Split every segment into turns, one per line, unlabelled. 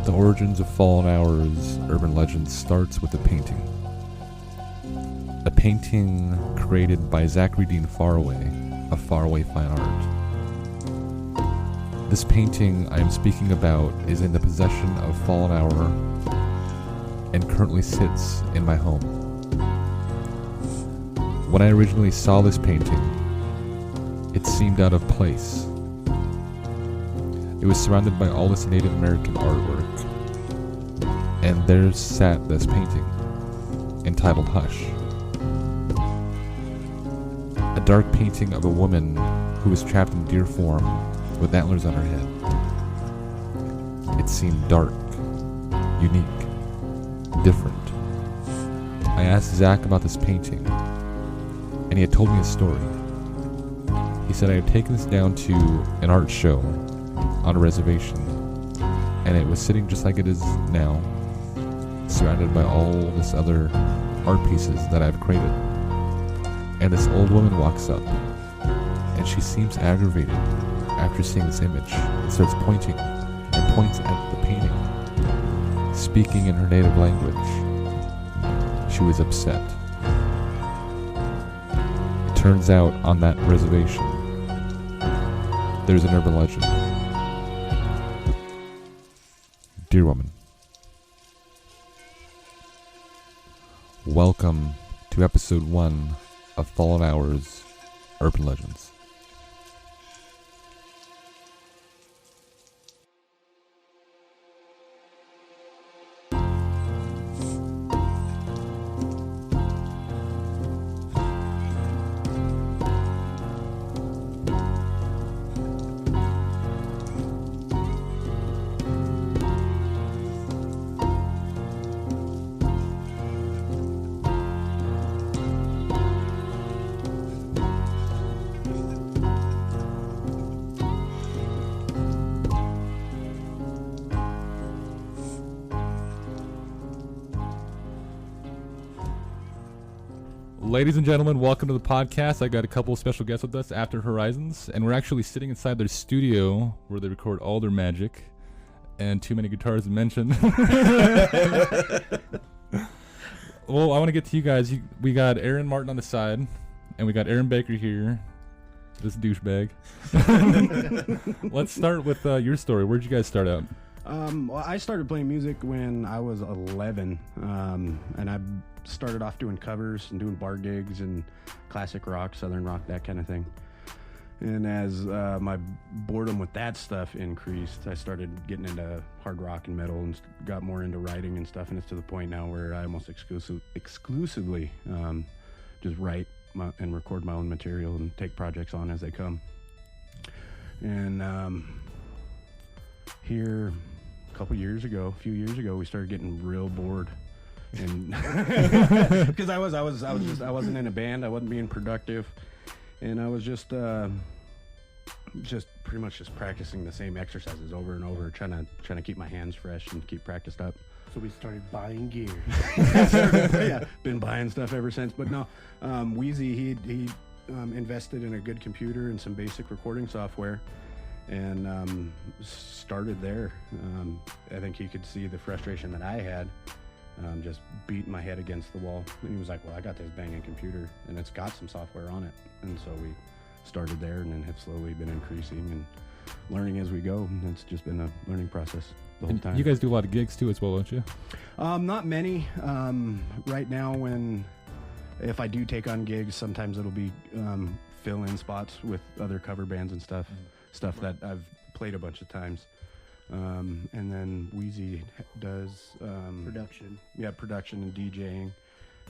The origins of Fallen Hours urban legend starts with a painting. A painting created by Zachary Dean Faraway of Faraway Fine Art. This painting I am speaking about is in the possession of Fallen Hour and currently sits in my home. When I originally saw this painting, it seemed out of place. It was surrounded by all this Native American artwork, and there sat this painting, entitled Hush. A dark painting of a woman who was trapped in deer form with antlers on her head. It seemed dark, unique, different. I asked Zach about this painting, and he had told me a story. He said I had taken this down to an art show on a reservation, and it was sitting just like it is now, surrounded by all this other art pieces that I've created. And this old woman walks up, and she seems aggravated after seeing this image, and starts pointing, and points at the painting, speaking in her native language. She was upset. It turns out on that reservation, there's an urban legend. Dear woman, welcome to episode 1 of Fallen Hours Urban Legends. Ladies and gentlemen, welcome to the podcast. I got a couple of special guests with us, After Horizons, and we're actually sitting inside their studio where they record all their magic, and too many guitars to mention. Well, I want to get to you guys. We got Erin Martin on the side, and we got Aaron Baker here, this douchebag. Let's start with your story. Where'd you guys start out?
Well, I started playing music when I was 11, and I started off doing covers and doing bar gigs and classic rock, southern rock, that kind of thing. And as my boredom with that stuff increased, I started getting into hard rock and metal and got more into writing and stuff. And it's to the point now where I almost exclusively just write and record my own material and take projects on as they come. And here a few years ago, we started getting real bored. And because I wasn't in a band, I wasn't being productive, and I was just pretty much just practicing the same exercises over and over, trying to keep my hands fresh and keep practiced up.
So we started buying gear.
Yeah, been buying stuff ever since. But no, Wheezy, he invested in a good computer and some basic recording software, and started there. I think he could see the frustration that I had. Just beating my head against the wall. And he was like, well, I got this banging computer and it's got some software on it. And so we started there and then have slowly been increasing and learning as we go. And it's just been a learning process the whole time.
You guys do a lot of gigs too as well, don't you?
Not many. Right now, if I do take on gigs, sometimes it'll be fill-in spots with other cover bands and stuff that I've played a bunch of times. And then Wheezy does
production.
Yeah, production and DJing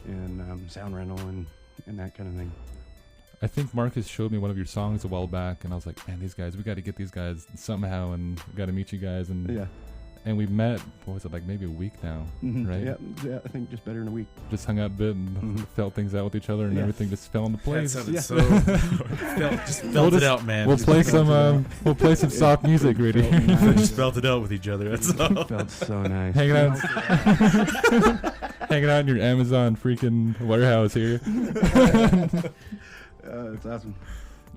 and sound rental and that kind of thing.
I think Markus showed me one of your songs a while back, and I was like, man, we got to get these guys somehow, and we got to meet you guys. And
yeah.
And we met, what was it, like maybe a week now, right?
Yeah, I think just better than a week.
Just hung out a bit and felt things out with each other, and everything just fell into place.
That sounded felt it out, man.
We'll play some soft music, really.
Just felt it out with each other. That's all.
Felt so nice.
Hanging out in your Amazon freaking warehouse here.
It's awesome.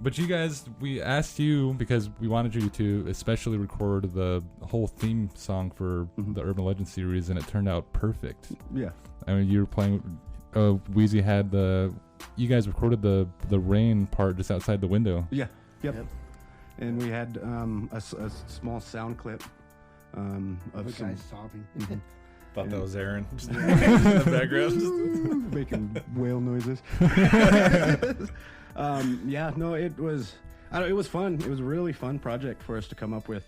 But you guys, we asked you because we wanted you to especially record the whole theme song for the Urban Legend series, and it turned out perfect.
Yeah.
I mean, you were playing. Wheezy had you guys recorded the rain part just outside the window.
Yeah. Yep. And we had a small sound clip of
The
some
guy's sobbing.
Thought that was Erin just in the background.
making whale noises. Yeah, no, it was fun. It was a really fun project for us to come up with.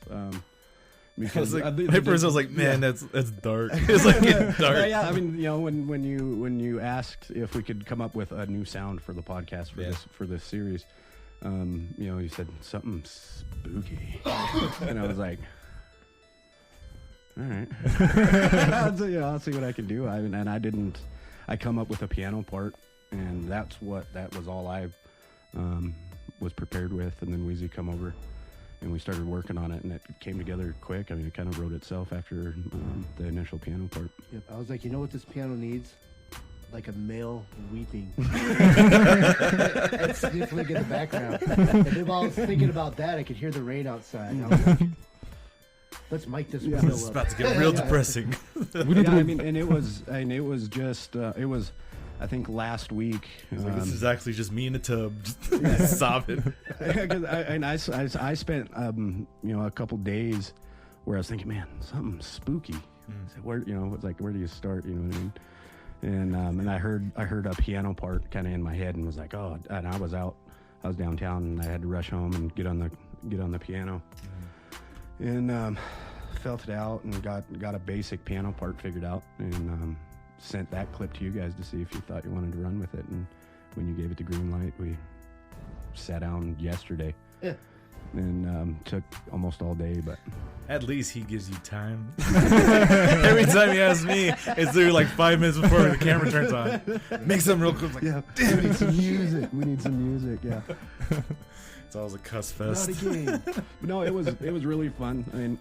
Because
At first I was like, man, that's dark. It's like getting dark.
Yeah, I mean, you know, when you asked if we could come up with a new sound for the podcast for this series, you know, you said something spooky, and I was like, all right, I'll see what I can do. I come up with a piano part, and that was all I was prepared with, and then Wheezy come over. And we started working on it, and it came together quick. I mean, it kind of wrote itself after the initial piano part.
Yep. I was like, you know what this piano needs? Like a male weeping. And sniffling in the background. And then while I was thinking about that, I could hear the rain outside. And I was like, let's mic this window
It's
up.
about to get real depressing.
It was just, I think last week.
Like, this is actually just me in a tub, just sobbing.
I spent a couple days where I was thinking, man, something spooky. So where do you start? You know what I mean? And I heard a piano part kind of in my head and was like, oh, and I was downtown and I had to rush home and get on the piano, and felt it out and got a basic piano part figured out, and sent that clip to you guys to see if you thought you wanted to run with it. And when you gave it the green light, we sat down yesterday.
Yeah.
And took almost all day, but
At least he gives you time. Every time he asks me, it's literally like 5 minutes before the camera turns on. Make something real quick. Like,
yeah, we need some music. We need some music. Yeah.
It's always a cuss fest.
Not again.
But no, it was really fun. I mean,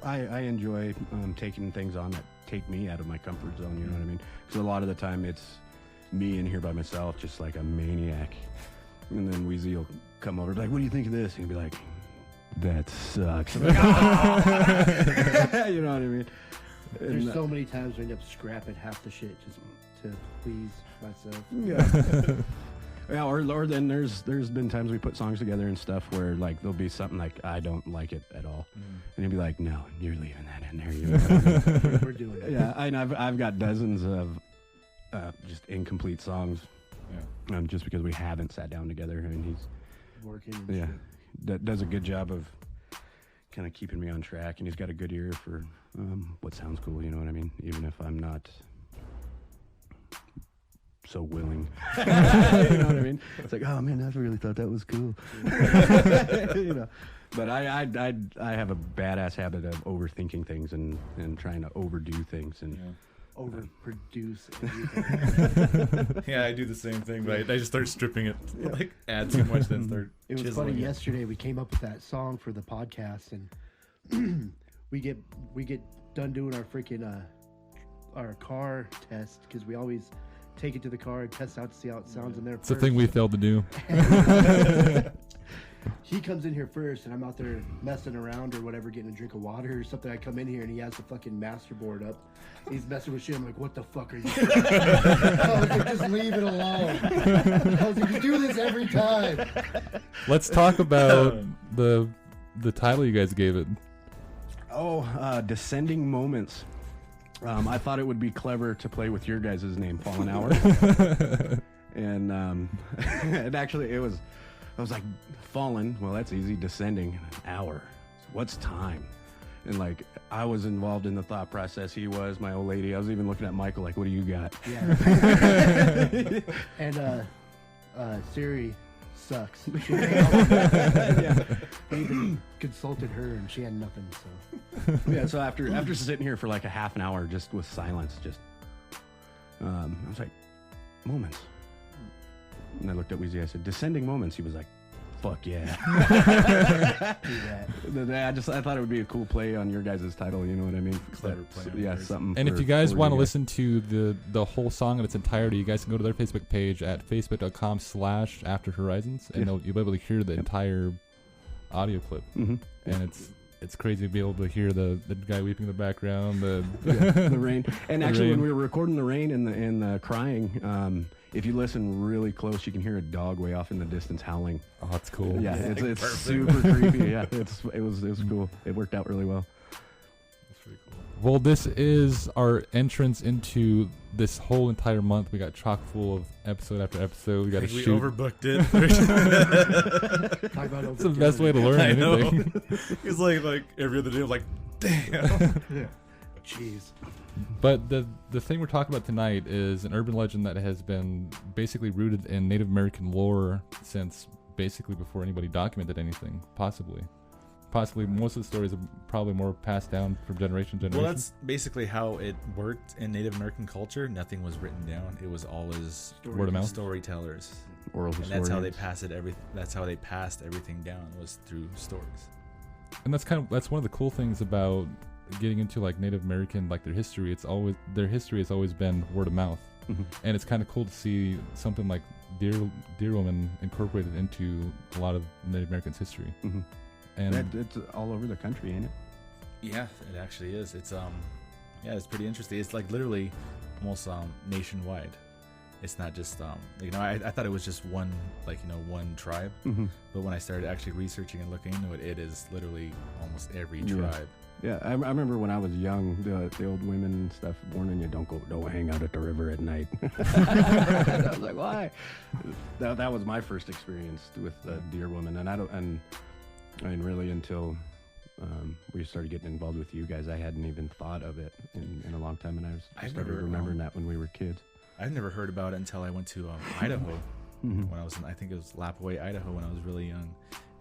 I enjoy taking things on that take me out of my comfort zone. You know what I mean? Because a lot of the time it's me in here by myself, just like a maniac. And then Wheezy will come over, like, "What do you think of this?" And he'll be like, "That sucks." I'm like, "Ah!" You know what I mean?
There's so many times we end up scrapping half the shit just to please myself.
Yeah. Yeah, or then there's been times we put songs together and stuff where like there'll be something like I don't like it at all, and he'll be like, "No, you're leaving that in there."
We're doing it.
Yeah, and I've got dozens of just incomplete songs, just because we haven't sat down together, and he's
Working. And shit.
does a good job of kind of keeping me on track, and he's got a good ear for what sounds cool. You know what I mean? Even if I'm not so willing. You know what I mean? It's like, oh man, I really thought that was cool. You know, but I have a badass habit of overthinking things and trying to overdo things and
Overproduce.
Yeah, I do the same thing, but I just start stripping it, like add too much, then start.
It was funny. Yesterday we came up with that song for the podcast, and we get done doing our freaking our car test, because we always take it to the car and test out to see how it sounds in there.
It's a thing we failed to do.
He comes in here first, and I'm out there messing around or whatever, getting a drink of water or something. I come in here, and he has the fucking master board up. He's messing with shit. I'm like, what the fuck are you doing? I was like, just leave it alone. I was like, you do this every time.
Let's talk about the title you guys gave it.
Descending Moments. I thought it would be clever to play with your guys' name, Fallen Hour. And and actually I was like, fallen, well, that's easy. Descending, an hour. What's time? And like, I was involved in the thought process. He was, my old lady. I was even looking at Michael like, what do you got?
Yeah. And Siri sucks. Yeah. We even consulted her, and she had nothing. So
Yeah. So after sitting here for like a half an hour just with silence, I was like, moments. And I looked at Weezy. I said, descending moments. He was like, fuck yeah.
Do that.
I thought it would be a cool play on your guys' title. You know what I mean?
Clever play on
Yeah,
yours.
something.
And if
for-
you guys
for
want to
guys.
listen to the whole song in its entirety, you guys can go to their Facebook page at facebook.com/After Horizons, and
Yeah.
you'll be able to hear the entire audio clip.
Mhm.
And it's crazy to be able to hear the guy weeping in the background.
The rain. And
The
actually, when
rain.
we were recording the rain and the crying, if you listen really close, you can hear a dog way off in the distance howling.
Oh, that's cool.
Yeah, it's
Perfect.
super creepy. Yeah, it was cool. It worked out really well.
That's pretty cool.
Well, this is our entrance into this whole entire month. We got chock full of episode after episode. We got to
We
shoot.
overbooked it.
Talk about
It's the best way to learn
I know.
anything.
It's like every other day. I'm like, damn.
Yeah. Jeez.
But the thing we're talking about tonight is an urban legend that has been basically rooted in Native American lore since basically before anybody documented anything. Possibly most of the stories are probably more passed down from generation to generation.
Well, that's basically how it worked in Native American culture. Nothing was written down. It was always
Word of mouth.
storytellers,
Oral
and that's how they
historians.
That's how they passed everything down, was through stories.
And that's one of the cool things about getting into like Native American, like their history. Their history has always been word of mouth,
Mhm.
and it's kind of cool to see something like Deer Woman incorporated into a lot of Native Americans' history.
Mhm.
And
It's all over the country, ain't it?
Yeah, it actually is. It's it's pretty interesting. It's like literally almost nationwide. It's not just I thought it was just one one tribe,
Mm-hmm.
but when I started actually researching and looking into it, it is literally almost every
Yeah.
tribe.
Yeah, I remember when I was young, the old women and stuff warning you don't hang out at the river at night. I was like, why? That was my first experience with Deer Woman, and I mean really until we started getting involved with you guys, I hadn't even thought of it in a long time, and I started remembering that when we were kids.
I've never heard about it until I went to Idaho
Mhm.
when I was I think it was Lapaway, Idaho, when I was really young,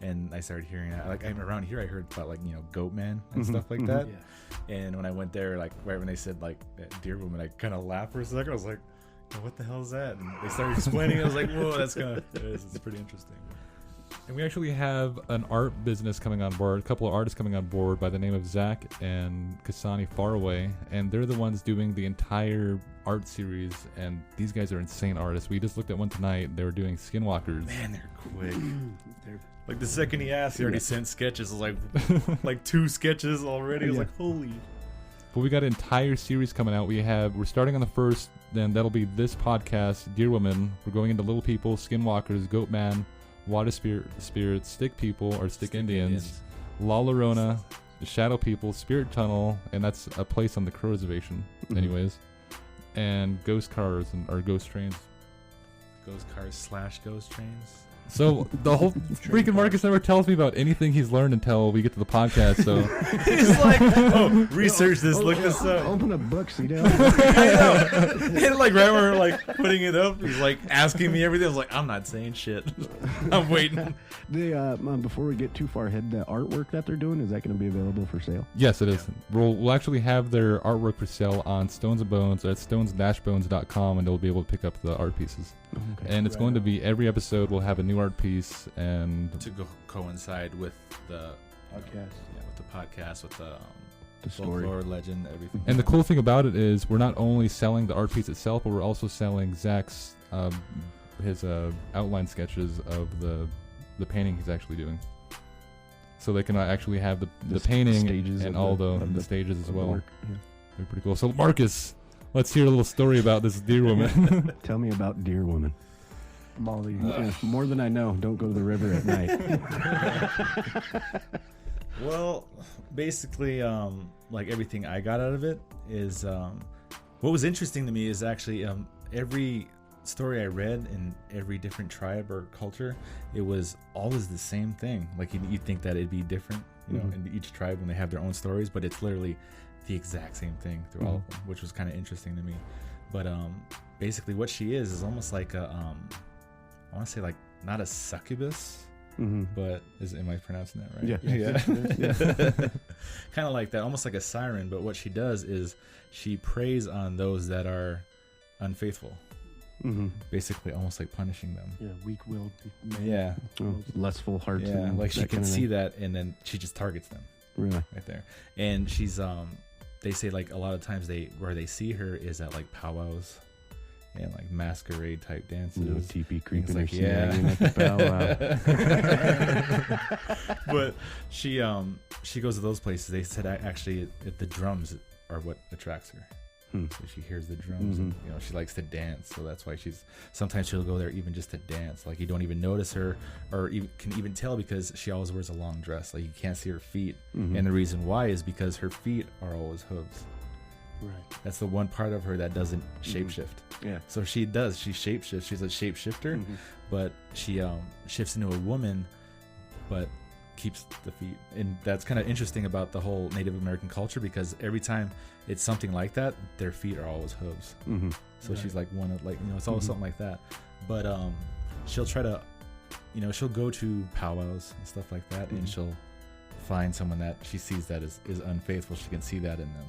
and I started hearing it. Like I'm around here, I heard about GOATMAN and
Mhm,
stuff like
mhm.
that.
Yeah.
And when I went there, like right when they said like that Deer Woman, I kind of laughed for a second. I was like, "Oh, what the hell is that?" And they started explaining. I was like, "Whoa, it's pretty interesting."
we actually have an art business coming on board, a couple of artists coming on board by the name of Zach and Kasani Faraway, and they're the ones doing the entire art series, and these guys are insane artists. We just looked at one tonight. They were doing Skinwalkers.
Man, they're quick.
They're-
Like the second he asked, he already sent sketches. I was like 2 sketches already. I was
Yeah.
like, holy.
But we got an entire series coming out. We're starting on the 1st, then that'll be this podcast, Deer Woman. We're going into Little People, Skinwalkers, Goatman, Water Spirits, Stick People or Stick Indians, La Llorona, Shadow People, Spirit Tunnel, and that's a place on the Crow Reservation,
Mhm.
anyways, and Ghost Cars or Ghost Trains.
Ghost cars / ghost trains.
So the whole freaking Marcus never tells me about anything he's learned until we get to the podcast. So
He's like, oh, research this, look this up.
Open a book, Cdale.
I know. And like right when we were like putting it up, he's like asking me everything. I was like, I'm not saying shit. I'm waiting.
Before we get too far ahead, the artwork that they're doing, is that going to be available for sale?
yes, it is. We'll actually have their artwork for sale on Stones and Bones at stones-bones.com, and they'll be able to pick up the art pieces.
Okay.
And it's going to be every episode we'll have a new art piece, and
To go coincide with the
Podcast.
with the podcast, with the
The story.
folklore, legend, everything.
the cool thing about it is we're not only selling the art piece itself, but we're also selling Zach's his outline sketches of the painting he's actually doing. So they can actually have the
The
painting
stages
and
of
all
of
the stages as
of the
well.
work. Yeah.
They're pretty cool. So Marcus, let's hear a little story about this Deer Woman.
Tell me about Deer Woman.
Molly.
Yeah, more than I know. Don't go to the river at night.
Well, basically, like everything I got out of it is what was interesting to me is actually every story I read in every different tribe or culture, it was always the same thing. Like you'd think that it'd be different, you know, in each tribe when they have their own stories, but it's literally the exact same thing through all of them, which was kind of interesting to me. But basically, what she is almost like a I want to say like not a succubus.
Mm-hmm.
But am I pronouncing that right?
Yeah.
Kind of like that, almost like a siren. But what she does is she preys on those that are unfaithful. basically almost like punishing them.
Yeah, weak-willed.
Yeah,
Lustful hearts.
yeah.
And
Like she
that
can
kind of
see
thing.
that, and then she just targets them
Really?
right there. And she's they say like a lot of times where they see her is at like powwows and like masquerade type dances.
No teepee creeping
like,
or
yeah.
snagging at the powwow.
But she goes to those places. They said actually the drums are what attracts her. So she hears the drums, and she likes to dance. So that's why sometimes she'll go there even just to dance. Like you don't even notice her, or can even tell because she always wears a long dress. Like you can't see her feet, and the reason why is because her feet are always hooves.
Right.
That's the one part of her that doesn't shapeshift.
Yeah.
So she shapeshifts. She's a shapeshifter, but she shifts into a woman, but keeps the feet. And that's kind of interesting about the whole Native American culture, because every time it's something like that, their feet are always hooves. So she's like one of it's always something like that. But she'll try to, she'll go to powwows and stuff like that, and she'll find someone that she sees that is unfaithful. She can see that in them,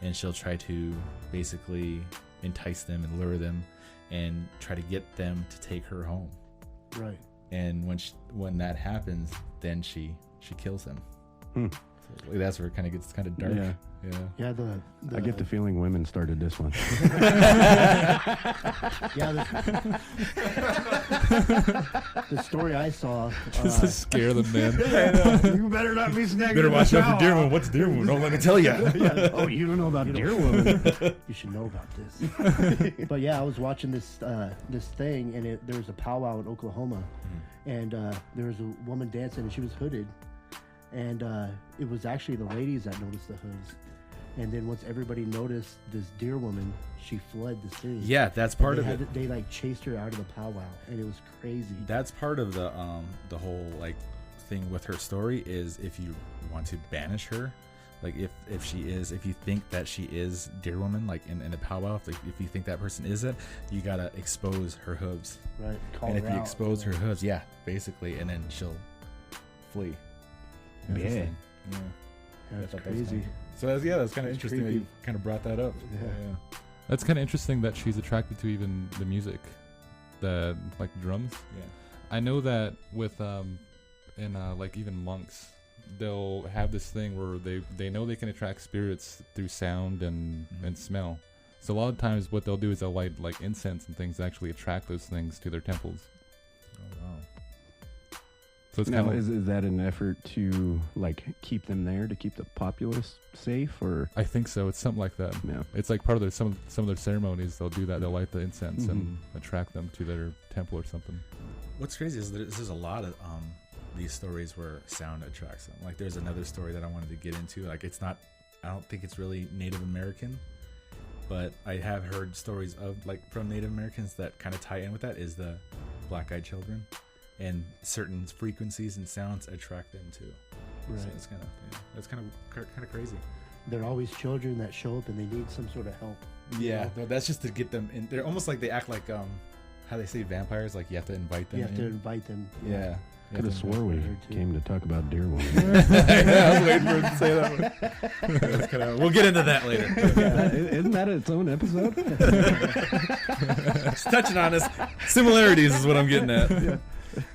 and she'll try to basically entice them and lure them and try to get them to take her home.
Right.
And when that happens, then she kills him. So that's where it kind of gets kind of dark.
Yeah.
Yeah,
I get the feeling women started this one.
Yeah, the story I saw.
Just to scare the men.
You better not be snagging.
Better watch out for deer woman. What's deer woman? Don't let me tell you.
Oh, you don't know about deer woman.
You should know about this. But yeah, I was watching this thing, and there was a powwow in Oklahoma, and there was a woman dancing, and she was hooded, and it was actually the ladies that noticed the hooves. And then once everybody noticed this deer woman, she fled the city.
Yeah, that's part of it.
They like chased her out of the powwow, and it was crazy.
That's part of the whole like thing with her story is if you want to banish her, like if you think that she is deer woman, like in the powwow, if you think that person is it, you gotta expose her hooves.
Right.
And if you expose her hooves, yeah, basically, and then she'll flee. That's the
Yeah.
thing. Yeah.
That's
I thought that was
crazy.
funny. So that's kind of
It's
interesting that
creepy.
you kind of brought that up.
Yeah.
That's kind of interesting that she's attracted to even the music, the like drums.
Yeah.
I know that with like even monks, they'll have this thing where they know they can attract spirits through sound and smell. So a lot of times what they'll do is they'll light like incense and things to actually attract those things to their temples.
Oh wow.
So it's
Now,
kind of
is that an effort to like keep them there, to keep the populace safe, or?
I think so. It's something like that.
Yeah.
It's like part of some of their ceremonies. They'll do that. They'll light the incense and attract them to their temple or something.
What's crazy is there's a lot of these stories where sound attracts them. Like there's another story that I wanted to get into. Like I don't think it's really Native American, but I have heard stories of like from Native Americans that kind of tie in with that is the black-eyed children, and certain frequencies and sounds attract them too.
Right.
So it's that's kind of crazy.
They're always children that show up and they need some sort of help.
Yeah, no, that's just to get them in. They're almost like they act like how they say vampires. Like you have to invite them.
You have to invite them.
Yeah.
Could have swore we came to talk about deer woman.
Yeah, I was waiting for him to say that one. We'll get into that later.
Isn't that its own episode?
Just touching on us. Similarities is what I'm getting at. Yeah.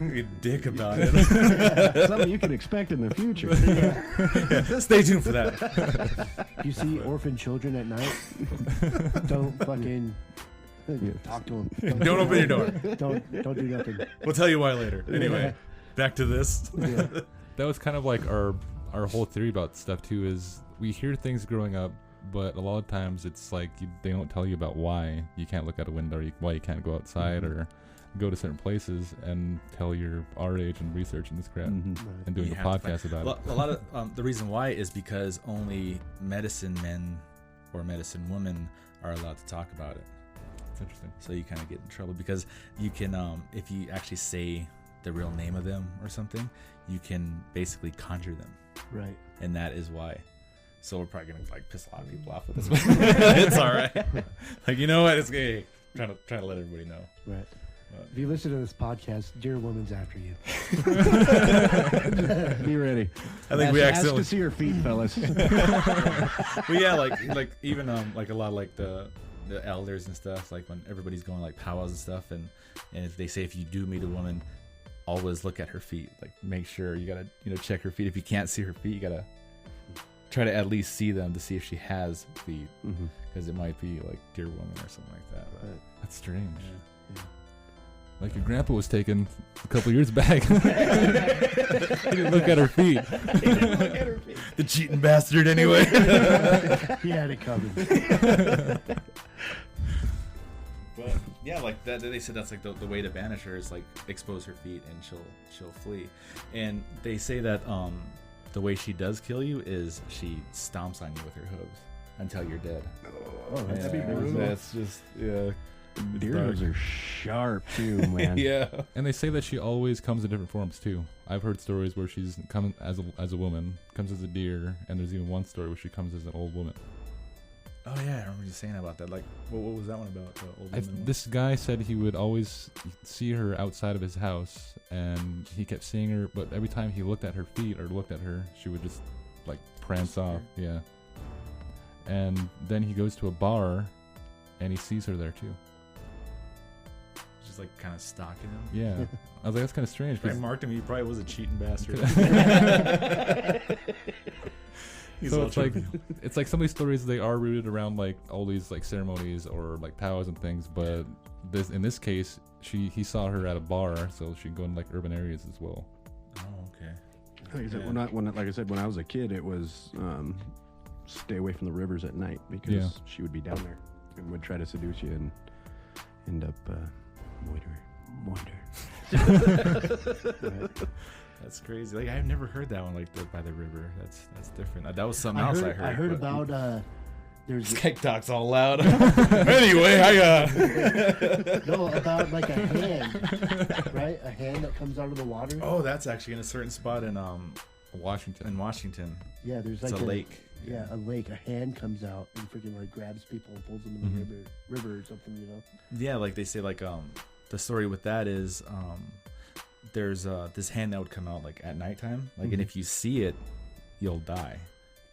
Be a dick about it.
Something you can expect in the future.
Yeah, stay tuned for that.
You see orphan children at night? Don't fucking talk to them.
Don't open your door.
Don't do nothing.
We'll tell you why later. Anyway, back to this.
Yeah.
That was kind of like our whole theory about stuff too. Is we hear things growing up, but a lot of times it's like they don't tell you about why you can't look out a window, or why you can't go outside, or go to certain places until you're our age and researching this crap and doing
You
a
have to
podcast about it.
A lot of the reason why is because only medicine men or medicine women are allowed to talk about it.
It's interesting.
So you kind of get in trouble because you can, if you actually say the real name of them or something, you can basically conjure them.
Right.
And that is why. So we're probably gonna like piss a lot of people off with this one. It's all right. Like you know what? It's gay. Trying to let everybody know.
Right. If you listen to this podcast, dear woman's after you.
Be ready.
I think we
Ask
accidentally.
to see your feet, fellas.
Well, yeah, like even like a lot of like the the elders and stuff, like when everybody's going like powwows and stuff, and if they say if you do meet a woman, always look at her feet. Like make sure you gotta check her feet. If you can't see her feet, you gotta try to at least see them to see if she has feet, because it might be like deer woman or something like that. But,
That's strange.
yeah.
Like your grandpa was taken a couple years back. He didn't look at her feet.
The cheating bastard, anyway.
He had it coming.
But yeah, like that, they said that's like the way to banish her is like expose her feet and she'll flee. And they say that the way she does kill you is she stomps on you with her hooves until you're dead.
Oh, that'd be brutal.
That's just
Deer hooves are sharp too, man.
Yeah.
And they say that she always comes in different forms too. I've heard stories where she's come as a woman, comes as a deer, and there's even one story where she comes as an old woman.
Oh yeah, I remember you saying about that. Like, what was that one about? The old woman one?
This guy said he would always see her outside of his house, and he kept seeing her, but every time he looked at her feet or looked at her, she would just like prance off. Yeah. And then he goes to a bar, and he sees her there too.
Just like kind of stalking him.
Yeah. I was like, that's kind of strange.
If I marked him, he probably was a cheating bastard.
So it's like some of these stories, they are rooted around like all these like ceremonies or like powwows and things, but in this case he saw her at a bar, so she can go in like urban areas as well.
Oh, okay.
Like I said, when I was a kid, it was stay away from the rivers at night because she would be down there and would try to seduce you and end up moiter.
That's crazy. Like I've never heard that one, like by the river. That's different. That was something else I heard.
I heard about there's
Skek talks all loud. Anyway,
no, about like a hand, right? A hand that comes out of the water.
Oh, that's actually in a certain spot in
Washington.
Yeah, there's
it's
like
a lake.
Yeah, a lake. A hand comes out and freaking like grabs people and pulls them in the river or something, you know?
Yeah, like they say, like the story with that is there's this hand that would come out like at nighttime, like, and if you see it, you'll die.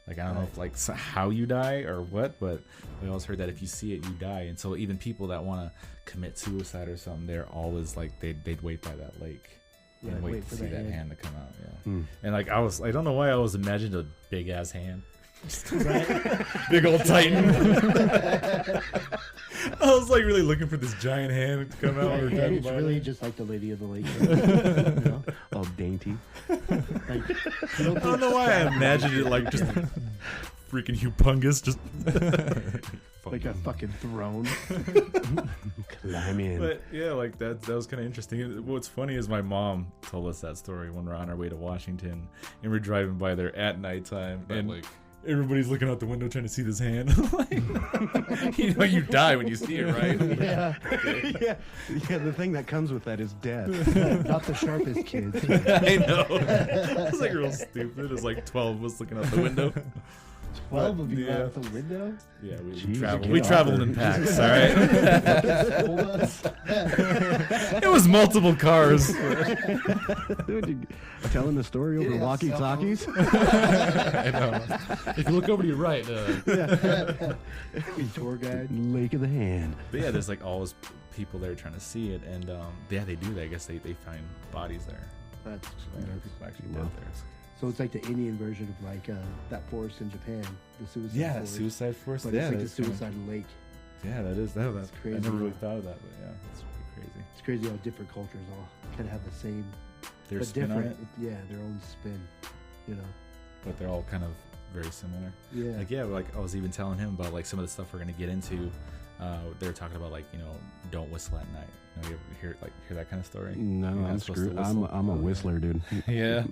Like I don't know if like how you die or what, but we always heard that if you see it, you die. And so even people that want to commit suicide or something, they're always like they'd wait by that lake and wait to see that hand to come out. Yeah, and like I don't know why I always imagined a big ass hand.
Right?
Big old titan. I was like really looking for this giant hand to come out.
Right, and it's really just like the Lady of the Lake, you know?
All dainty.
Like,
I don't know why I imagined it like just freaking humongous, just
like a fucking throne.
Climb in.
But yeah, like that was kind of interesting. What's funny is my mom told us that story when we're on our way to Washington and we're driving by there at nighttime, and
like
everybody's looking out the window trying to see this hand. Like, you know, you die when you see it, right?
Yeah.
yeah. The thing that comes with that is death.
Not the sharpest kids.
I know. It's like real stupid. It's like 12 of us looking out the window.
12 of you out the window?
Yeah,
Jeez,
we traveled in packs, all right?
Hold us.
It was multiple cars.
Telling the story over walkie-talkies?
I know. If you look over to your right,
Tour guide.
Lake of the Hand.
But yeah, there's like always people there trying to see it, and yeah, they do that. I guess they find bodies there.
That's
People actually dead there.
So it's like the Indian version of like that forest in Japan, the suicide
Yeah,
forest.
Suicide Forest.
But
Yeah,
it's like the
that's kinda-
suicide lake.
Yeah, that is that. That's
crazy.
I never really thought of that, but yeah, it's pretty crazy.
It's crazy how different cultures all kind of have the same,
Their
but
spin on
different.
it,
Yeah, their own spin. You know.
but they're all kind of very similar.
Yeah.
Like yeah, like I was even telling him about like some of the stuff we're gonna get into. They were talking about like don't whistle at night. You ever hear that kind of story?
No,
You're not
I'm
supposed to
screwed.
whistle?
I'm a whistler, dude.
Yeah.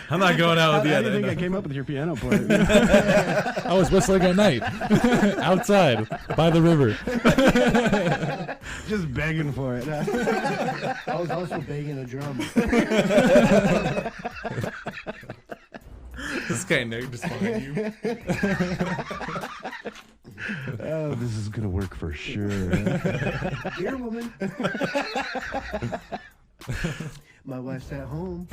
I'm not going out with you.
I didn't think I came up with your piano player.
I was whistling at night outside by the river.
Just begging for it.
I was also banging a drum.
This guy just behind you.
Oh, this is gonna work for sure.
Here, woman. My wife's at home.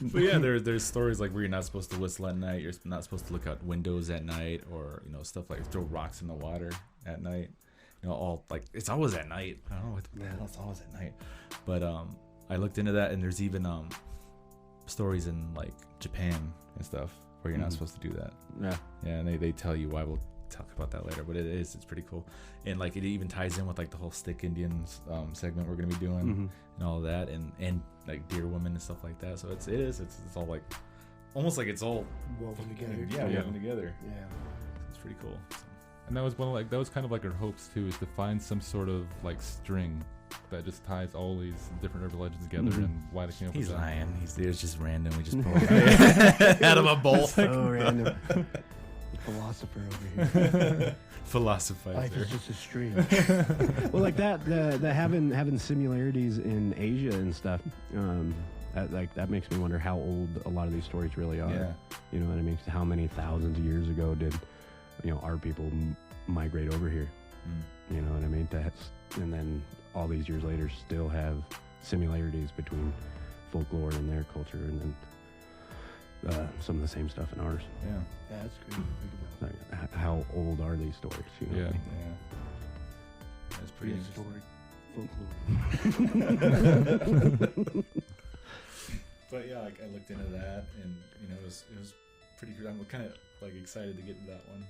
But yeah, Yeah, there's stories like where you're not supposed to whistle at night. You're not supposed to look out windows at night, or stuff like throw rocks in the water at night. All like it's always at night. I don't know what the hell it's always at night. But I looked into that, and there's even stories in like Japan and stuff where you're not supposed to do that. Yeah, and they tell you why. We'll talk about that later, but it's pretty cool. And like it even ties in with like the whole Stick Indians segment we're gonna be doing and all of that, and like Deer Woman and stuff like that. So it's all like almost like it's all
woven together.
Woven together.
Yeah,
It's pretty cool. And that was that was kind of like our hopes too, is to find some sort of like string that just ties all these different urban legends together and why they came up
He's
with that.
lying. There's just random. We just pull it out of a bowl.
So random. Philosopher over here.
Philosophizer.
Life is just a stream.
Well, like that, the having similarities in Asia and stuff. That makes me wonder how old a lot of these stories really are.
Yeah.
You know what I mean? How many thousands of years ago did our people migrate over here? You know what I mean? And then all these years later still have similarities between folklore and their culture, and then some of the same stuff in ours.
Yeah.
Yeah, that's great. Think about
Like, how old are these stories? You know?
Yeah.
That's pretty
prehistoric folklore.
But yeah, like I looked into that, and it was pretty good. I'm kind of like excited to get into that one.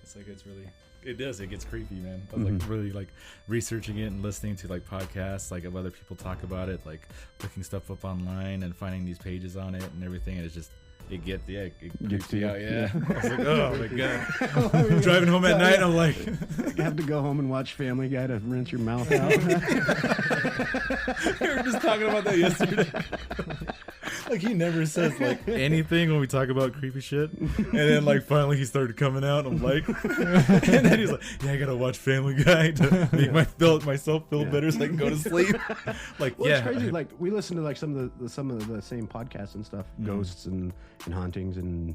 It's like it gets creepy, man. I was like really like researching it and listening to like podcasts like of other people talk about it, like looking stuff up online and finding these pages on it and everything, and it gets you out. Yeah. I was like, oh my god. Driving home at night, I'm like,
You have to go home and watch Family Guy to rinse your mouth out.
we were just talking about that yesterday. Like he never says like anything when we talk about creepy shit, and then like finally he started coming out. And I'm like, and then he's like, "Yeah, I gotta watch Family Guy to make myself feel better so I can go to sleep." Like,
Well,
yeah,
it's crazy. Like we listen to like some of the same podcasts and stuff, ghosts and hauntings and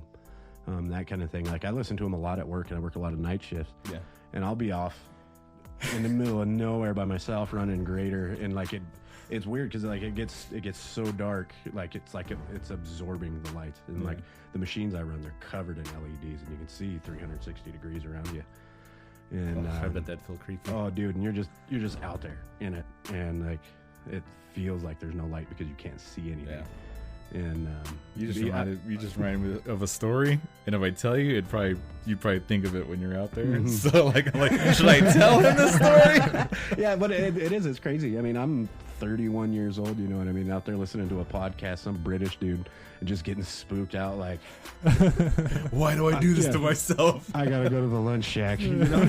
that kind of thing. Like I listen to them a lot at work, and I work a lot of night shifts.
Yeah.
And I'll be off in the middle of nowhere by myself running grader, and like it's weird because like it gets so dark, like it's absorbing the light, and like the machines I run, they're covered in LEDs, and you can see 360 degrees around you. And
I bet that'd feel creepy.
oh, dude, and you're just out there in it, and like it feels like there's no light because you can't see anything.
Yeah.
And
You just reminded me of a story, and if I tell you, you'd probably think of it when you're out there. So like, I'm like, should I tell him the story?
yeah, but it's crazy. I mean, I'm 31 years old, you know what I mean, out there listening to a podcast, some British dude, and just getting spooked out like,
Why do I do this to myself?
I gotta go to the lunch shack. You know?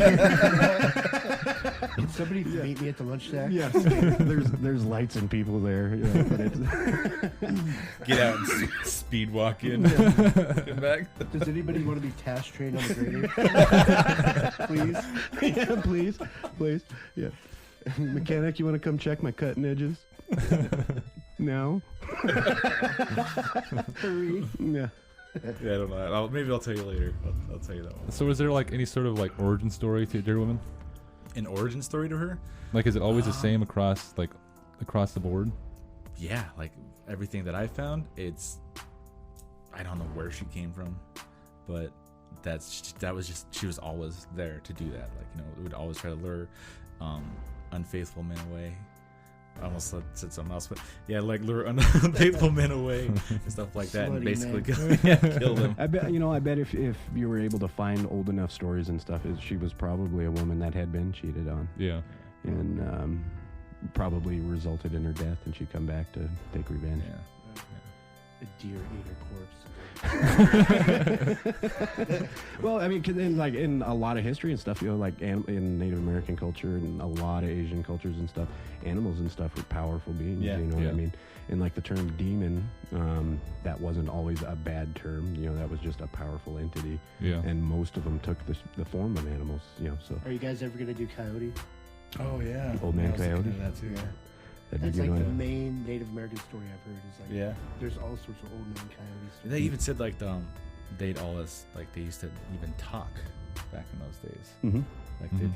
Can somebody meet me at the lunch shack?
Yes, there's lights and people there. Yeah, but it's
Get out and speed walk in. Come back.
Does anybody want to be task trained on the grader? Please.
yeah, please, yeah. Mechanic, you want to come check my cutting edges? No. Hurry. Yeah.
Yeah, I don't know. Maybe I'll tell you later. I'll tell you that one.
So is there like any sort of like origin story to Deer Woman?
An origin story to her?
Like is it always the same across the board?
Yeah, like everything that I found, I don't know where she came from, but that was just, she was always there to do that. Like, we would always try to lure unfaithful men away. I almost said something else, but yeah, like lure unfaithful men away and stuff like that, and
Slutty
basically kill them.
I bet if you were able to find old enough stories and stuff, she was probably a woman that had been cheated on.
Yeah.
And probably resulted in her death, and she'd come back to take revenge.
Yeah.
A deer eater corpse.
Well, I mean, 'cause in a lot of history and stuff, like in Native American culture and a lot of Asian cultures and stuff, animals and stuff were powerful beings.
Yeah.
You know what I mean? And like the term demon, that wasn't always a bad term. That was just a powerful entity.
Yeah.
And most of them took the form of animals. So
Are you guys ever gonna do coyote?
Oh yeah,
Old Man
I was thinking
Coyote?
of that too.
that'd
That's
be a
like
good
the
one.
main Native American story I've heard. Is like
Yeah.
there's all sorts of old man coyotes.
They even said like they'd always like they used to even talk back in those days.
Mm-hmm.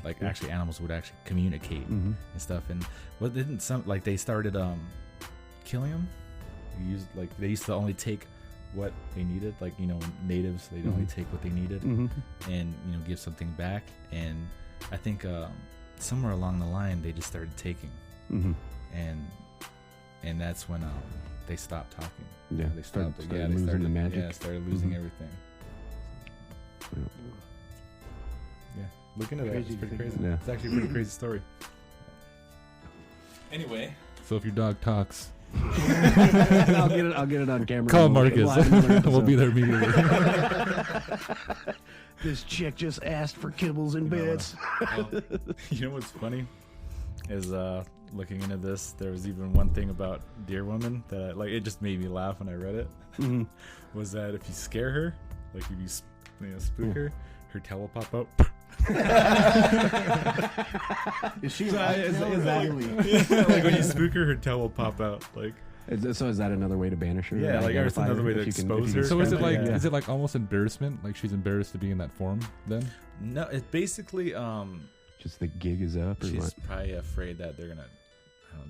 Like actually animals would actually communicate and stuff. And didn't some like they started killing them? They used to only take what they needed. Like, you know, natives, they'd only take what they needed and, you know, give something back. And I think somewhere along the line, they just started taking. And that's when they stopped talking.
Yeah,
they stopped
losing the magic.
Yeah, started losing everything. Yeah, look into that. It's pretty crazy.
Yeah.
It's actually a pretty crazy story. Anyway,
So if your dog talks,
I'll get it on camera.
call Marcus. We'll be there immediately.
This chick just asked for kibbles and bits.
you know what's funny is looking into this, there was even one thing about deer women that it just made me laugh when I read it. Was that if you scare her, like if you spook her, her tail will pop up.
Is she
Is that
Like when you spook her tail will pop out. Like,
is that another way to banish her?
yeah, like it's another way to expose her.
So is it like
Yeah.
is it like almost embarrassment? Like she's embarrassed to be in that form then?
No, it's basically
Just the gig is up, or
she's
what?
probably afraid that they're gonna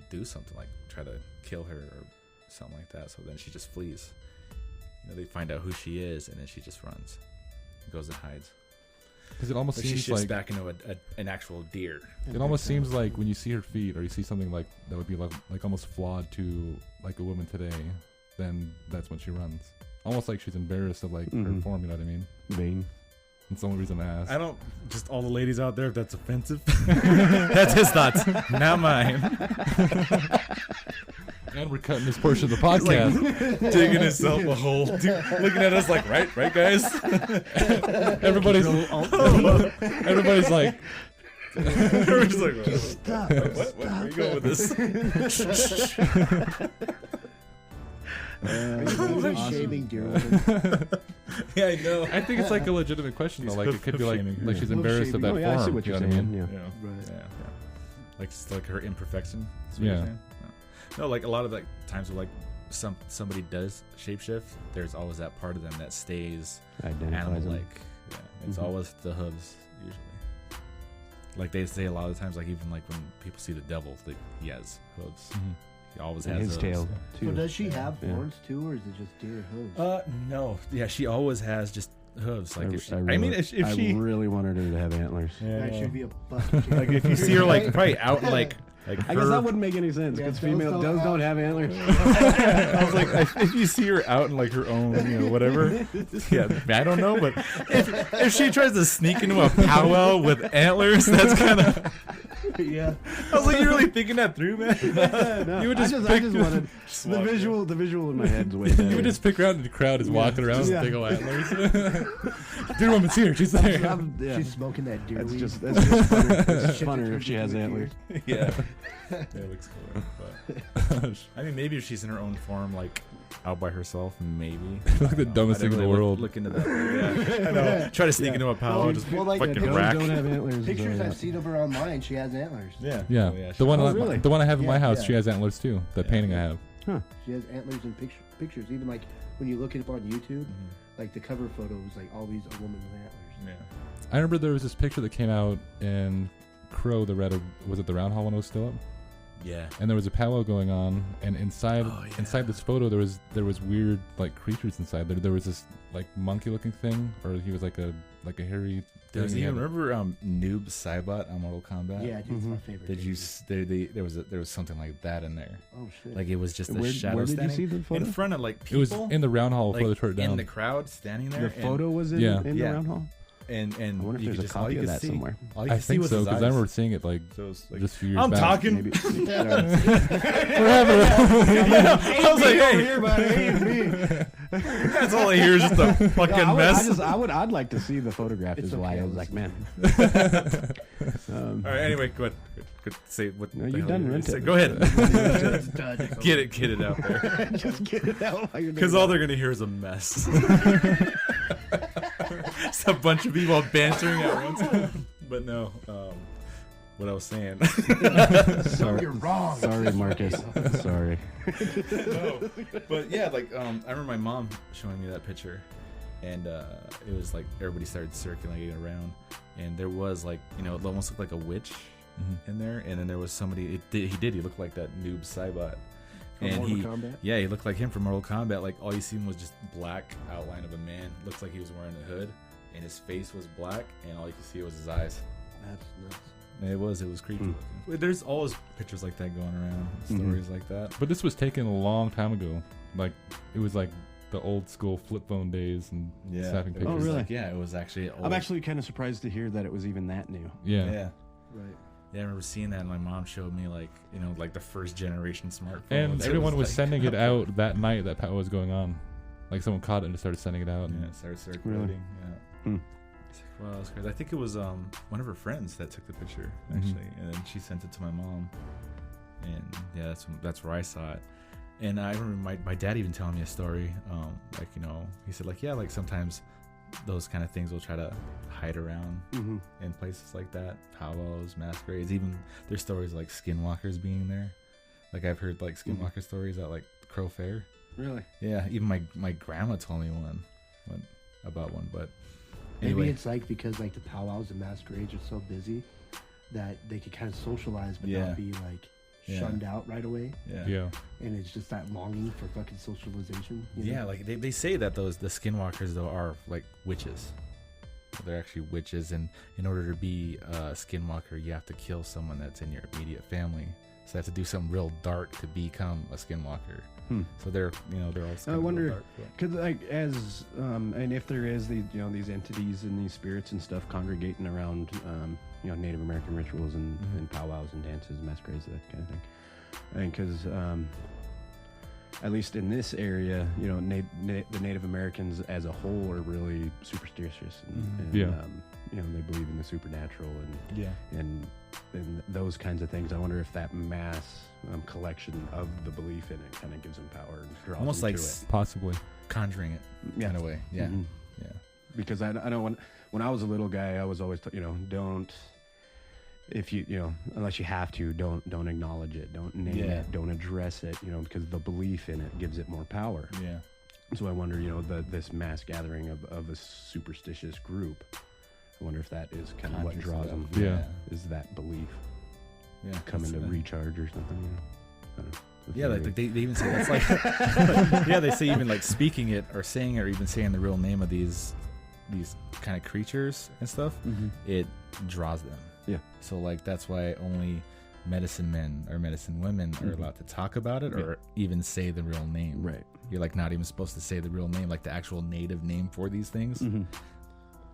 do something like try to kill her or something like that. So then she just flees. You know, they find out who she is, and then she just runs, and goes and hides.
Because it almost
But she
seems
shifts
like
back into an actual deer.
it almost seems like when you see her feet or you see something like that would be like almost flawed to like a woman today, then that's when she runs. Almost like she's embarrassed of like her form. You know what I mean?
Vain.
That's the only reason I asked.
I don't. Just all the ladies out there, if that's offensive, that's his thoughts, not mine.
And we're cutting this portion of the podcast.
Digging himself a hole, looking at us like, right, guys.
Everybody's like,
Everybody's like,
Stop.
what? Where are you going with this?
Shaming deer women.
Yeah, I know.
I think it's like a legitimate question though.
He's
Like it could be like
hoof-shaming her.
like she's embarrassed of that
Oh, yeah,
form.
I see what
you
you're
know what I
saying.
mean?
Yeah.
Right.
Yeah. Like her imperfection. Is what
Yeah.
you're saying? No, like a lot of like times where like somebody does shapeshift, there's always that part of them that stays
Identifies them.
animal-like. Yeah, it's always the hooves usually. Like they say a lot of times, like even like when people see the devil, he has hooves. He always
And
has
his
hooves.
tail too.
So does she have
Yeah.
horns too, or is it just deer hooves?
No, yeah, she always has just hooves. Like if she, I
really,
mean, if she,
really wanted her to have antlers.
yeah,
That
no.
should be a bucket.
Like if you see her like probably out like
I
her,
guess that wouldn't make any sense
Yeah,
because
those
female does don't have antlers.
I was like, if you see her out in like her own, whatever. Yeah, I don't know, but if she tries to sneak into a powwow with antlers, that's kind of.
Yeah.
I was like, you really thinking that through, man?
No,
You would
I
just
just
pick-
wanted
Just
the
walk
visual in my head's way better.
You would just pick around and the crowd is walking around with
Yeah.
big old antlers. Deer woman's here. She's there.
Yeah.
She's smoking that deer
That's
weed.
just funner. It's funner if she has antlers.
Yeah, it looks cool. But I mean, maybe if she's in her own form, like out by herself, maybe.
Like the dumbest thing in the world.
Look into that. Yeah, I know. Try to sneak into a powwow, just
Well, like,
fucking
does-
rack.
Don't have antlers.
Pictures
so,
I've seen of her online, she has antlers.
Yeah,
Yeah,
Oh,
the
she-
one,
really?
the one I have in my
Yeah,
house,
yeah.
she has antlers too. That
Yeah.
painting I have.
She has antlers in pictures. Even like when you look it up on YouTube, like the cover photo was like all these a woman with antlers.
Yeah.
I remember there was this picture that came out in Crow, the Red. Was it the Round Hall when it was still up?
Yeah.
And there was a powwow going on, and inside this photo there was weird like creatures inside. There was this like monkey looking thing, or he was like a hairy.
Does
thing.
you remember Noob Saibot on Mortal Kombat?
Yeah, dude, it's my favorite.
Did you? There was something like that in there.
Oh shit.
Like it was just a
Where-
shadow
where did you
standing
see the photo?
in front of like
It
people.
was in the Round Hall
like,
before they tore it down.
in the crowd standing there.
The photo was in,
Yeah.
in
Yeah.
the round hall.
and
I wonder if
you
there's
could
a
just, all
copy
you
of
could
that
see,
somewhere.
all you
I
could see
think
was
so
his
because I
eyes.
remember seeing it like
So it was like,
just a few years
I'm
back.
talking.
Maybe.
Forever.
I was like, hey,
here, buddy. Hey, me.
that's all I hear is just a fucking mess.
I'd like to see the photograph.
It's
Is why
okay,
I was
let's
like,
see.
man.
All right, anyway, go ahead. Good. Say what.
No,
the
you
hell
done
were gonna
rented.
say. Go ahead.
It's done.
Get it out there.
Just get it out while you're doing
Because all they're gonna hear is a mess. It's a bunch of people bantering at once. But no, what I was saying.
Sorry,
You're wrong.
Sorry, Marcus. Sorry.
No. But yeah, like I remember my mom showing me that picture, and it was like everybody started circulating around, and there was like it almost looked like a witch in there, and then there was somebody. He looked like that Noob Saibot,
From
and
Mortal Kombat?
yeah, he looked like him from Mortal Kombat. Like all you seen was just black outline of a man. Looks like he was wearing a hood, and his face was black, and all you could see was his eyes.
That's nuts.
It was creepy looking. There's always pictures like that going around, stories like that.
But this was taken a long time ago. Like it was like the old school flip phone days and snapping
it
pictures.
was
really?
Like, yeah, it was actually. Old.
I'm actually kind of surprised to hear that it was even that new.
Yeah.
Yeah.
Right.
Yeah, I remember seeing that, and my mom showed me like like the first generation smartphones.
And everyone was
like,
sending it out that night that was going on. Like someone caught it and just started sending it out.
Yeah,
And
it started circulating.
Really?
Yeah.
Hmm.
It's like, wow, that's crazy. I think it was one of her friends that took the picture actually, and then she sent it to my mom. And yeah, that's where I saw it. And I remember my dad even telling me a story. Like he said like like sometimes those kind of things will try to hide around in places like that, powwows, masquerades. Even there's stories like skinwalkers being there. Like I've heard like skinwalker stories at like Crow Fair.
Really?
Yeah, even my grandma told me one about one. But anyway,
Maybe it's like because like the powwows and masquerades are so busy that they could kind of socialize but not be like shunned out right away.
Yeah.
And it's just that longing for fucking socialization. You know?
Yeah, like they say that the skinwalkers though are like witches. They're actually witches, and in order to be a skinwalker, you have to kill someone that's in your immediate family. So they have to do something real dark to become a skinwalker. So they're they're all.
I wonder,
dark,
because like as and if there is these these entities and these spirits and stuff congregating around Native American rituals and powwows and dances, masquerades, that kind of thing. I think because at least in this area, the Native Americans as a whole are really superstitious and they believe in the supernatural and those kinds of things. I wonder if that mass collection of the belief in it kind of gives them power and draws
almost
them
like
to it.
Possibly.
conjuring it in a way. Yeah, yeah.
Because I know when I was a little guy, I was always don't, if you unless you have to, don't acknowledge it, don't name it, don't address it, because the belief in it gives it more power.
Yeah.
So I wonder, this mass gathering of a superstitious group, I wonder if that is kind of what draws them.
Yeah.
Is that belief
coming
to recharge or something? I don't know.
Yeah, like they even say that's like they say even like speaking it or saying it or even saying the real name of these kind of creatures and stuff, it draws them.
Yeah.
So like that's why only medicine men or medicine women are allowed to talk about it or even say the real name.
Right.
You're like not even supposed to say the real name, like the actual native name for these things.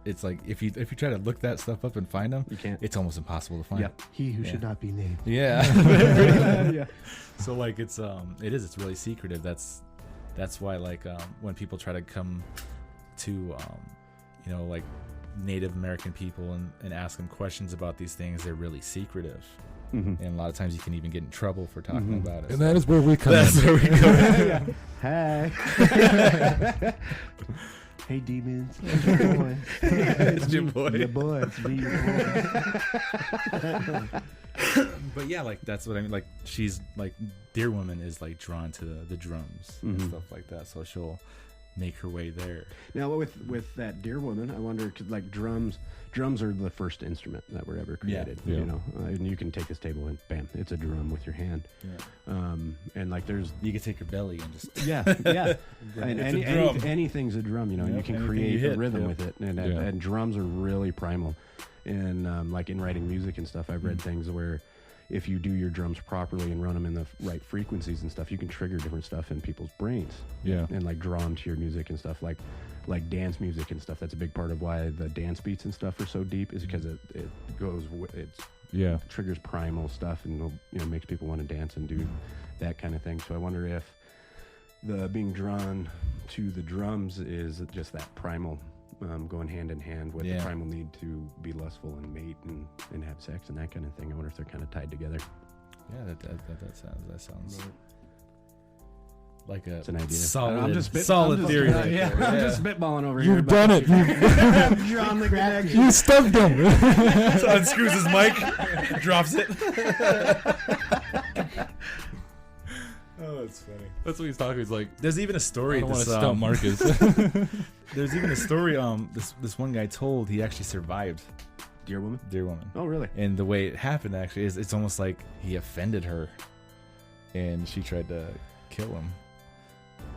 It's like if you try to look that stuff up and find them,
You can't.
it's almost impossible to find.
Yeah.
He who should not be named.
Yeah.
Yeah.
So like it's really secretive. That's why like when people try to come to like Native American people and ask them questions about these things, they're really secretive. And a lot of times you can even get in trouble for talking about it.
And that is where we come in.
That's where we come in.
Hey.
Hey, demons. It's your boy.
It's your boy.
Your boy. It's me, your boy.
But yeah, like that's what I mean. Like she's like Deer Woman is like drawn to the drums and stuff like that. So she'll make her way there.
Now with that Deer Woman, I wonder, 'cause like drums are the first instrument that were ever created.
Yeah.
And you can take this table and bam, it's a drum with your hand.
Yeah.
And like there's
You can take your belly and just
yeah. And
It's a drum.
anything's a drum. You
Yep,
can
anything
create
you
a
hit,
rhythm
yep.
with it, and drums are really primal. And like in writing music and stuff, I've read things where if you do your drums properly and run them in the right frequencies and stuff, you can trigger different stuff in people's brains.
Yeah.
And like draw them to your music and stuff, like dance music and stuff. That's a big part of why the dance beats and stuff are so deep, is because it triggers primal stuff and makes people want to dance and do that kind of thing. So I wonder if the being drawn to the drums is just that primal going hand in hand with the primal need to be lustful and mate and have sex and that kind of thing. I wonder if they're kind of tied together.
yeah, that sounds like
It's an idea.
solid theory. Right
Yeah,
there.
I'm
Yeah.
just spitballing over here.
You've done it. You've
drawn the connection.
you stumped him.
So unscrews his mic, drops it. Oh, that's funny.
That's what he's talking. He's like,
There's even a
I
story.
don't want to
this,
stump Marcus.
There's even a story. This one guy told he actually survived
Deer Woman?
Deer Woman.
Oh, really?
And the way it happened actually is it's almost like he offended her. and she tried to kill him.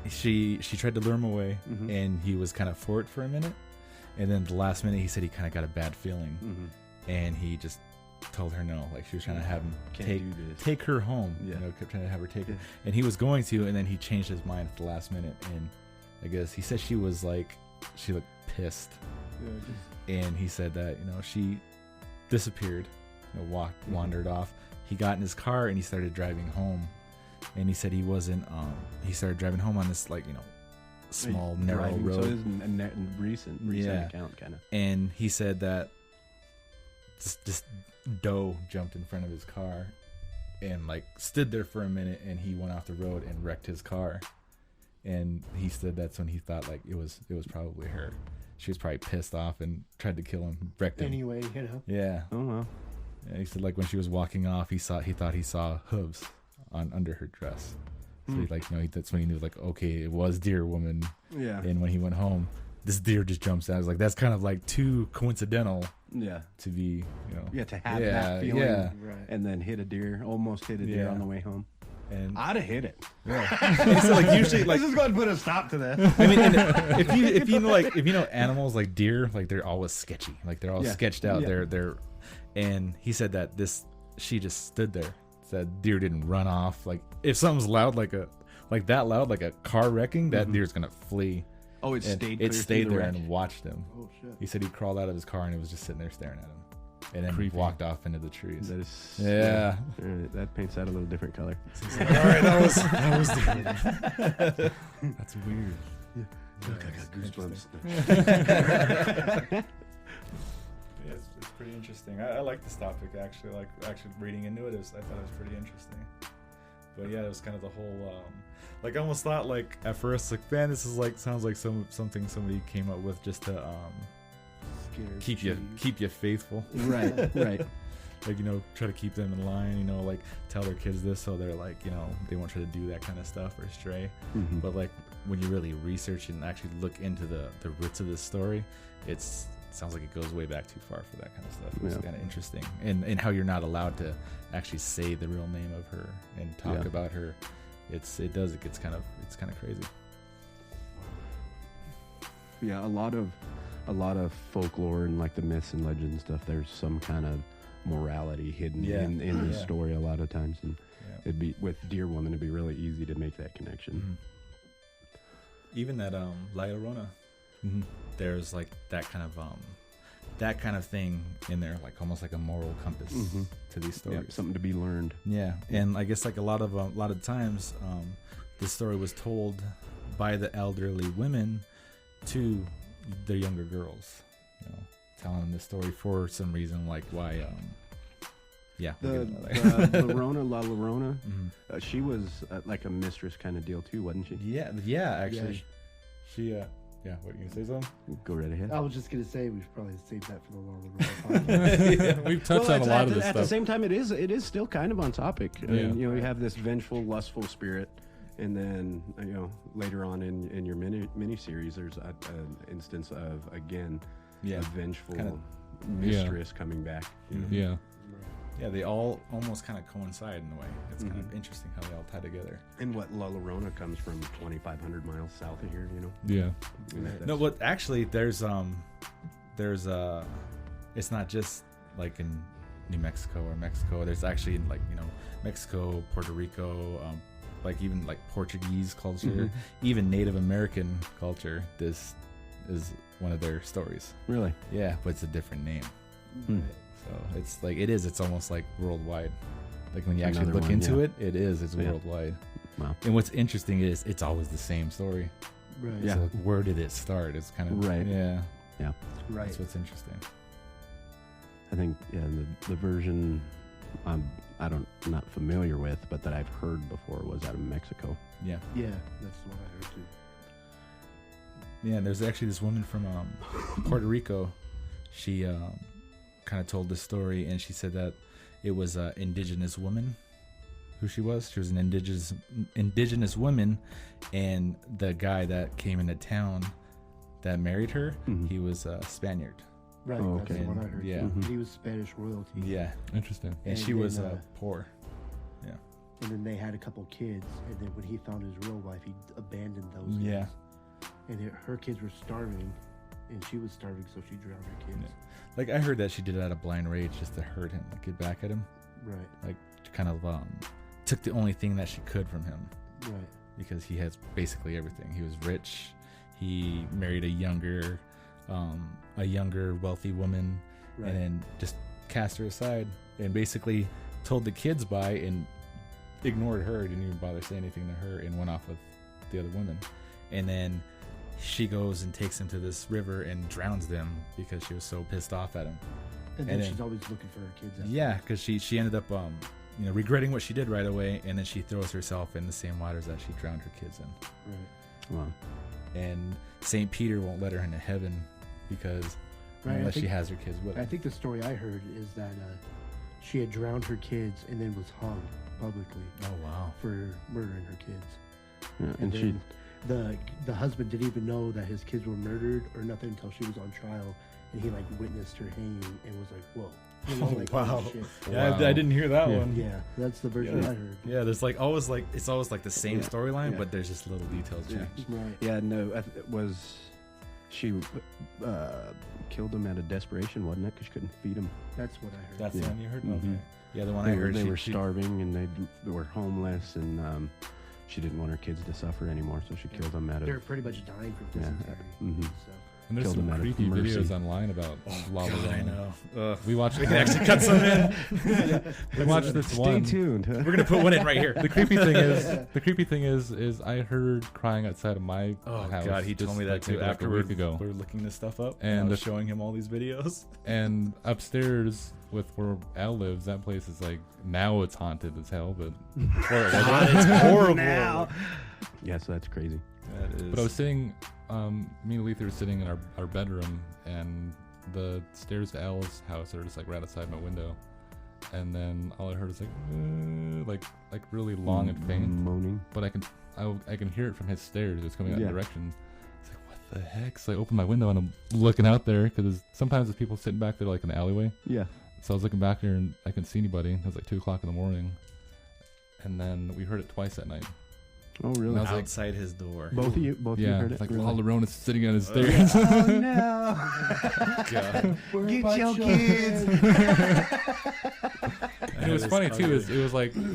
She tried to lure him away, and he was kind of for it for a minute, and then the last minute he said he kind of got a bad feeling, and he just told her no. Like she was trying to have him take her home. You know, kept trying to have her take her, and he was going to, and then he changed his mind at the last minute, and I guess he said she looked pissed, and he said that she disappeared, wandered off. He got in his car and he started driving home, and he said he wasn't. He started driving home on this small narrow road.
So it is a recent account kind of.
And he said that this doe jumped in front of his car and stood there for a minute, and he went off the road and wrecked his car. And he said that's when he thought it was probably her. She was probably pissed off and tried to kill him, wrecked him.
Anyway,
Yeah.
Oh wow.
And he said when she was walking off, he thought he saw hooves under her dress. So that's when he knew okay, it was deer woman.
Yeah.
And when he went home, this deer just jumps out. I was like, that's kind of too coincidental.
Yeah.
To be,
to have that feeling,
yeah.
Right.
and then almost hit a deer on the way home.
And
I'd have hit it.
Yeah. So usually
Let's just go ahead and put a stop to that.
I mean, and if you know animals like deer, they're always sketchy. They're all sketched out.
Yeah.
They're and he said that she just stood there. Said deer didn't run off. If something's loud like a car wrecking, that deer's gonna flee.
Oh, it
And
stayed
there
wreck.
and watched him.
Oh shit.
He said he crawled out of his car and it was just sitting there staring at him, and then
Creepy.
walked off into the trees.
That is.
Yeah.
That paints that a little different color.
All right, that was
That's weird.
Look, I got goosebumps.
Yeah, it's pretty interesting. I like this topic actually. Actually reading into it, I thought it was pretty interesting. But yeah, it was kind of the whole. I almost thought at first man, this is sounds like something somebody came up with just to keep you faithful.
Right.
Try to keep them in line. Tell their kids this so they're they won't try to do that kind of stuff or stray.
Mhm.
But when you really research and actually look into the roots of this story, it sounds like it goes way back too far for that kind of stuff. It's
Yeah.
kind of interesting, and how you're not allowed to actually say the real name of her and talk about her. It gets kind of crazy.
Yeah, a lot of folklore and the myths and legends stuff. There's some kind of morality hidden in the story a lot of times, and it'd be with Deer Woman. It'd be really easy to make that connection.
Mm-hmm. Even that La Llorona, there's that kind of thing in there, almost like a moral compass to these stories.
Yeah, something to be learned.
Yeah, and I guess a lot of times, this story was told by the elderly women to their younger girls, telling them this story for some reason, why. Yeah,
La Llorona, she was a mistress kind of deal too, wasn't she?
Yeah, actually, she. Yeah, what, you gonna say something?
Go right ahead.
I was just gonna say we should probably save that for the long podcast.
We've touched on a lot of this
at
stuff.
the same time, it is still kind of on topic. I mean,
Yeah.
you have this vengeful, lustful spirit, and then later on in your mini series, there's an instance of a vengeful mistress coming back.
Yeah.
Yeah, they all almost kind of coincide in a way. It's kind of interesting how they all tie together.
And what La Llorona comes from 2,500 miles south of here,
Yeah.
No, but actually, there's it's not just in New Mexico or Mexico. There's actually in Mexico, Puerto Rico, even Portuguese culture, even Native American culture. This is one of their stories.
Really?
Yeah, but it's a different name. So it's almost worldwide. When you actually
Another
look
one,
into
yeah.
it's worldwide.
Wow.
And what's interesting is it's always the same story.
Right.
Yeah.
So where did it start? It's kind of
Right.
Yeah.
Yeah.
Right.
That's what's interesting.
I think the version I'm not familiar with, but that I've heard before was out of Mexico.
Yeah.
Yeah, that's what I heard too.
Yeah, and there's actually this woman from Puerto Rico. She kind of told this story, and she said that it was an indigenous woman who she was. She was an indigenous woman, and the guy that came into town that married her, he was a Spaniard.
Right,
Oh,
that's
okay.
what I heard.
Yeah.
Too. He was Spanish royalty.
Yeah,
Interesting.
and
And
she was
then,
poor. Yeah.
and then they had a couple kids, and then when he found his real wife, he abandoned those
Yeah.
kids. And her kids were starving, and she was starving, so she drowned her kids.
Like, I heard that she did it out of blind rage just to hurt him, like, get back at him.
Right,
Like, kind of took the only thing that she could from him.
right.
Because he has basically everything. He was rich. He married a younger wealthy woman,
Right.
and then just cast her aside and basically told the kids bye and ignored her. Didn't even bother saying anything to her and went off with the other women. And then she goes and takes him to this river and drowns them because she was so pissed off at him.
And then
then-
she's always looking for her kids. After
Yeah, because she ended up regretting what she did right away, and then she throws herself in the same waters that she drowned her kids in.
Right.
Wow.
And St. Peter won't let her into heaven because
Right, I
unless she
think-
has her kids with her.
I think the story I heard is that she had drowned her kids and then was hung publicly
Oh wow!
for murdering her kids.
Yeah,
And
and she.
then the husband didn't even know that his kids were murdered or nothing until she was on trial, and he like witnessed her hanging and was like, "Whoa!" You know, like,
Wow.
holy shit.
Yeah,
Wow.
I didn't hear that
Yeah.
one.
Yeah, that's the version I heard.
Yeah, there's like always like it's always like the same
Yeah.
storyline,
Yeah.
but there's just little details
Yeah.
changed.
Right.
Yeah, no, it was. She killed them out of desperation, wasn't it? Because she couldn't feed them.
That's what I heard.
That's
Yeah.
the one you heard?
Mhm.
Okay. Yeah, the one
They,
I
were,
heard.
they
she-
were
she-
starving and they were homeless, and she didn't want her kids to suffer anymore, so she killed them out of.
They're pretty much dying from
Yeah.
dysentery.
Mhm.
So.
And there's
Killed him
some
out of
creepy
mercy.
videos online about La
God, I
Llorona.
know. Ugh.
We watched.
We can actually cut some in.
We watched this
Stay
one.
tuned.
We're gonna put one in right here.
The creepy thing is I heard crying outside of my
Oh
house.
God, he
just
told me that too.
maybe like
After
a week ago.
we're looking this stuff up,
And
and I was
the-
showing him all these videos.
And upstairs with where Al lives, that place is like now it's haunted as hell, but before it wasn't.
God, it's horrible.
Now. Yeah, so that's crazy.
That is.
But I was sitting, me and Letha were sitting in our bedroom, and the stairs to Al's house are just like right outside my window. And then all I heard is like really long and faint.
Moaning.
But I can hear it from his stairs. It's coming out
Yeah.
in direction. It's like, what the heck? So I open my window and I'm looking out there because sometimes there's people sitting back there like in the alleyway.
Yeah.
So I was looking back there and I couldn't see anybody. It was like 2 o'clock in the morning. And then we heard it twice that night.
Oh, really?
And I was like-
outside his door.
Both of you
Yeah,
heard
it's
it?
like
Really?
La Llorona's sitting on his stairs.
Oh, no.
God.
Get
my
your
kids.
And it was funny too. It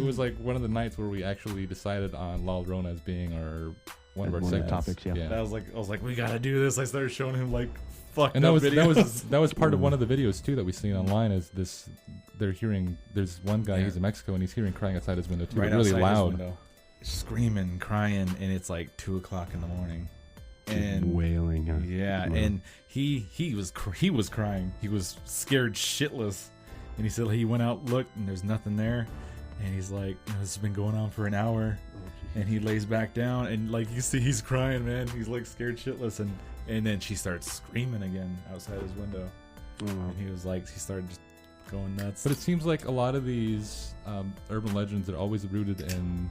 was like one of the nights where we actually decided on La Llorona as being one of our
One of the
segments.
topics, yeah.
I was like, we gotta do this. I started showing him like fucked
And that
up
was
videos.
that was part of one of the videos too that we seen online. Is this? They're hearing. There's one guy.
Yeah.
He's in Mexico and he's hearing crying outside his window too,
right
but really
outside his
loud.
window, screaming, crying, and it's like 2 o'clock in the morning. And
wailing. Huh?
yeah,
Wow.
and he was crying. He was scared shitless, and he said he went out, looked, and there's nothing there. And he's like, this has been going on for an hour. And he lays back down, and like you see, he's crying, man. He's like scared shitless, and then she starts screaming again outside his window,
Oh, wow.
and he was like, he started just going nuts.
But it seems like a lot of these urban legends are always rooted in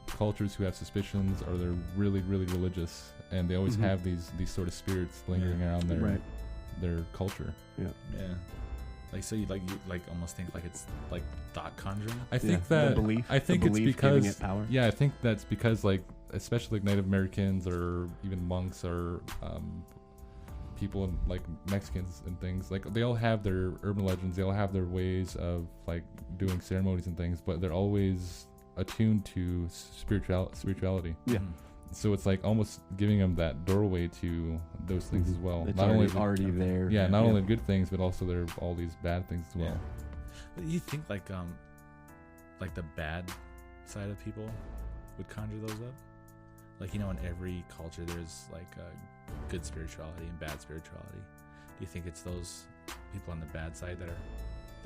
cultures who have suspicions, or they're really, really religious, and they always
Mhm.
have these sort of spirits lingering around their culture.
yeah, like so you almost think like it's like thought conjuring.
I think
the
that
belief,
I think
the
it's
belief giving
because
it power.
yeah, I think that's because like especially like Native Americans or even monks or people in like Mexicans and things, like they all have their urban legends, they all have their ways of like doing ceremonies and things, but they're always attuned to spirituality.
Yeah.
So it's like almost giving them that doorway to those things as well.
It's
not only
already there.
yeah, not only good things, but also there are all these bad things as well.
Yeah. But you think like the bad side of people would conjure those up? Like, in every culture there's like good spirituality and bad spirituality. Do you think it's those people on the bad side that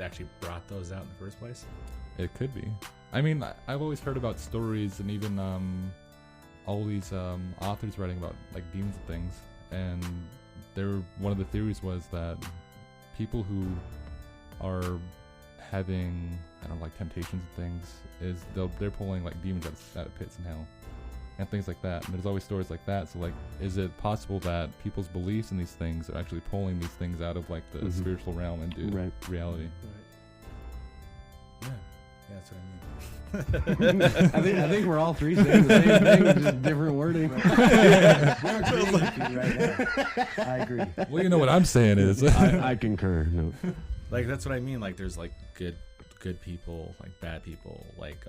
actually brought those out in the first place?
It could be. I mean, I've always heard about stories and even all these authors writing about like demons and things, and one of the theories was that people who are having like temptations and things is they're pulling like demons out of pits in hell and things like that. And there's always stories like that. So like, is it possible that people's beliefs in these things are actually pulling these things out of like the
Mhm.
spiritual realm into
Right.
reality?
Yeah, That's what I mean.
I think we're all three saying the same thing, just different wording.
We're agreeing with you right now. I agree.
Well, you know what I'm saying is.
I concur. No.
Like that's what I mean. Like there's like good people, like bad people, like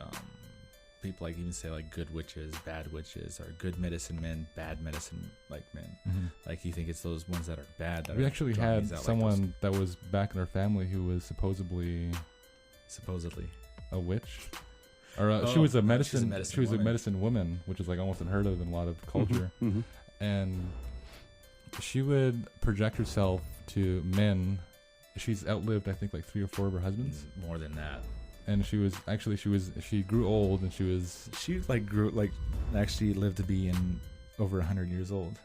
people like even say like good witches, bad witches, or good medicine men, bad medicine like men. Like you think it's those ones that are bad. That
We
are
actually
drawing
had
these out, like
someone that was back in our family who was supposedly
supposedly.
a witch. Or
Oh,
she was a
she's a
medicine.
medicine
She was a
woman.
medicine woman, which is like almost unheard of in a lot of culture.
Mhm.
And she would project herself to men. She's outlived, I think, like 3 or 4 of her husbands.
More than that.
And she grew old, and
She like grew like actually lived to be in over 100 years old.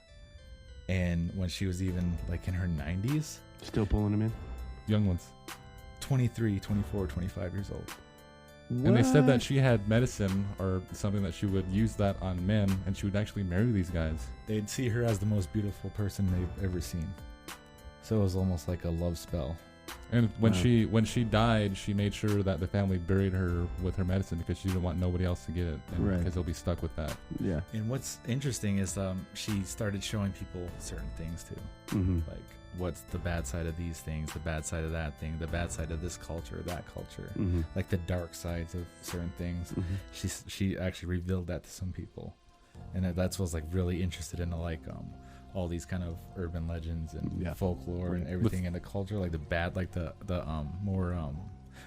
And when she was even like in her 90s,
Still pulling them in.
young ones.
23, 24, 25 years old.
And they said that she had medicine or something that she would use that on men, and she would actually marry these guys.
They'd see her as the most beautiful person they've ever seen. So it was almost like a love spell.
And when
Wow.
when she died, she made sure that the family buried her with her medicine because she didn't want nobody else to get it, and
Right.
because they'll be stuck with that.
Yeah.
And what's interesting is she started showing people certain things too.
Mm-hmm.
Like what's the bad side of these things, the bad side of that thing, the bad side of this culture, that culture.
Mm-hmm.
Like the dark sides of certain things. She actually revealed that to some people. And that's what's like really interested in like all these kind of urban legends and
Yeah.
folklore and everything in the culture, like the bad, like the more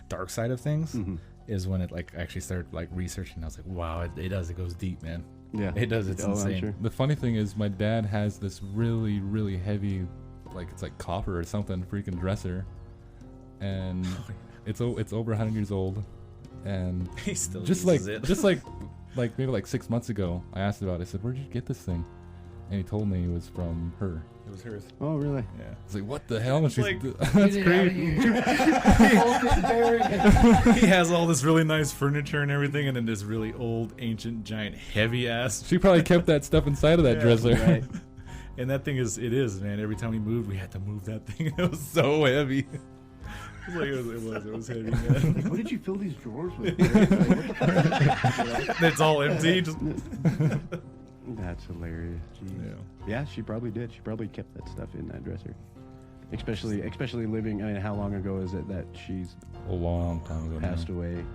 dark side of things
Mm-hmm.
is when it like actually started like researching. I was like, wow, it does, it goes deep, man.
Yeah.
It does, it's
I'm
insane.
sure.
The funny thing is, my dad has this really, really heavy, like it's like copper or something, freaking dresser, and it's over 100 years old, and
He still
just
uses
like
it.
just like maybe like 6 months ago, I asked about it. I said, "Where'd you get this thing?" And he told me it was from her.
It was hers.
Oh, really?
Yeah.
I was like, "What the hell?" And she's
Like-
that's great.
He has all this really nice furniture and everything, and then this really old, ancient, giant, heavy ass.
She probably kept that stuff inside of that
Yeah,
dresser.
Right.
And that thing it is, man. Every time we moved, we had to move that thing. It was so heavy. It was heavy, man.
Like, what did you fill these drawers with? Like, what the fuck?
It's all empty. Just,
That's hilarious. Jeez.
yeah.
Yeah, she probably did. She probably kept that stuff in that dresser. Especially living. I mean, how long ago is it that she's
A long time ago.
passed
now.
away?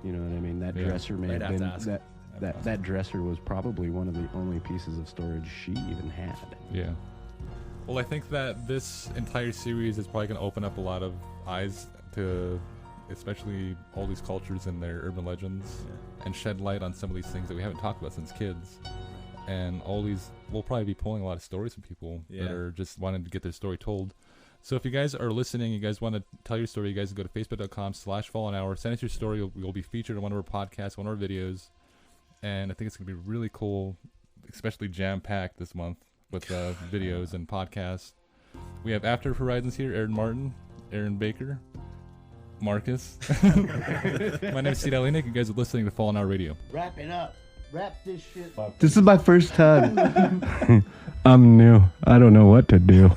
You know what I mean? That
Yeah.
dresser may
I'd
have
have
been
to ask.
that dresser was probably one of the only pieces of storage she even had.
Yeah. Well, I think that this entire series is probably going to open up a lot of eyes to, especially all these cultures and their urban legends, and shed light on some of these things that we haven't talked about since kids. And all these, we'll probably be pulling a lot of stories from people that
Yeah.
are just wanting to get their story told. So if you guys are listening, you guys want to tell your story, you guys can go to facebook.com/fallenhour. Send us your story. You'll be featured on one of our podcasts, one of our videos. And I think it's going to be really cool, especially jam-packed this month with videos and podcasts. We have After Horizons here, Erin Martin, Aaron Baker, Markus. My name is Cdale Enick. You guys are listening to Fallen Hour Radio.
Wrap it up. Wrap this shit.
This is my first time. I'm new. I don't know what to do.